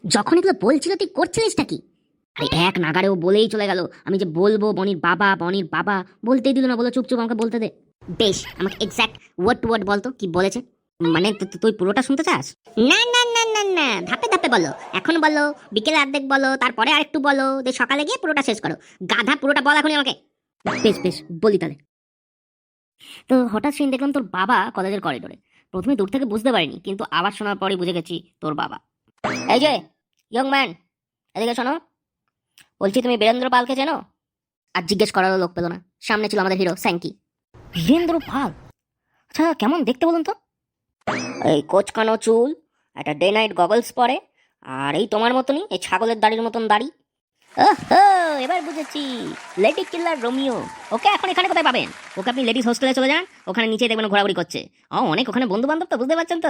যখন এগুলো বলছিল তুই করছিলিসটা কি? আরে এক নাগাড়ে ও বলেই চলে গেল আমি যে বলবো বনির বাবা বলতেই দিল না, বলে চুপ চুপ আমাকে বলতে দে। বেশ, আমাকে এক্স্যাক্ট ওয়ার্ড টু ওয়ার্ড বলতো কি বলেছে। মানে তুই পুরোটা শুনতে চাস? না না না না না, ধাপে ধাপে বলো। এখন বলো, বিকেলে অর্ধেক বলো, তারপরে আরেকটু বলো, দিয়ে সকালে গিয়ে পুরোটা শেষ করো। গাধা, পুরোটা বল এখনই আমাকে। বেশ বেশ, বলি তাহলে। তো হঠাৎ সেদিন দেখলাম তোর বাবা কলেজের করিডোরে। প্রথমে দূর থেকে বুঝতে পারিনি, কিন্তু আবার শোনার পরই বুঝে গেছি তোর বাবা। এই যে ইয়ং ম্যান, এদিকে শোনো। বলছি তুমি বীরেন্দ্র পালকে চেনো? আর জিজ্ঞেস করারও লোক পেলো না, সামনে ছিল আমাদের হিরো স্যাঙ্কি। বীরেন্দ্র পাল? আচ্ছা, কেমন দেখতে বলুন তো? এই কোচকানো চুল, একটা ডে নাইট গগলস পরে, আর এই তোমার মতনই এই ছাগলের দাড়ির মতন দাড়ি। ওহো, এবার বুঝেছি, লেডি কিলার রোমিও। ওকে এখন এখানে কোথায় পাবেন? ওকে আপনি লেডিস হোস্টেলে চলে যান, ওখানে নিচে দেখবেন ঘোরাঘুরি করছে। অনেক ওখানে বন্ধু বান্ধব তো, বুঝতে পারছেন তো।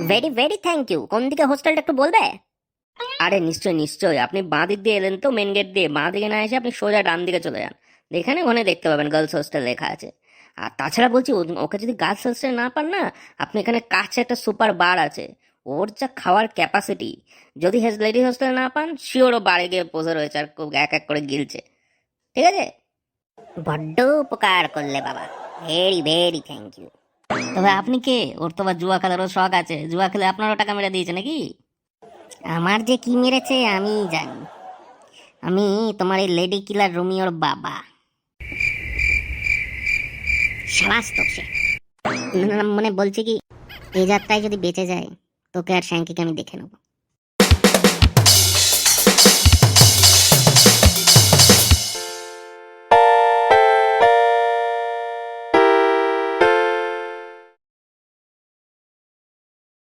Very very thank you. কোন দিকে হোস্টেলটা একটু বলবে? আরে নিশ্চয়ই নিশ্চয়ই, আপনি বাঁ দিক দিয়ে এলেন তো মেন গেট দিয়ে, বাঁ দিকে না এসে আপনি সোজা ডান দিকে চলে যান। এখানে ওখানে দেখতে পাবেন গার্লস হোস্টেল লেখা আছে। আর তাছাড়া বলছি, ওকে যদি গার্লস হোস্টেল না পান না, আপনি এখানে কাছে একটা সুপার বার আছে। ওর যা খাওয়ার ক্যাপাসিটি, যদি লেডি হোস্টেল না পান, শিওর ও বাড়ি গিয়ে বসে রয়েছে আর খুব এক এক করে গিলছে। ঠিক আছে? বড্ড উপকার করলে বাবা, ভেরি ভেরি থ্যাংক ইউ। তবে আপনি কে? ওর তো আবার জুয়া খেলারও শখ আছে, জুয়া খেলে আপনারও টাকা মেরে দিয়েছে নাকি? আমার যে কি মেরেছে আমি জানি। আমি তোমার এই লেডি কিলার রোমিওর বাবা। সাবাস তো সে। মানে বলছি কি, এই যাত্রায় যদি বেঁচে যায়, তোকে আর শ্যাঙ্কিকে আমি দেখে নেবো।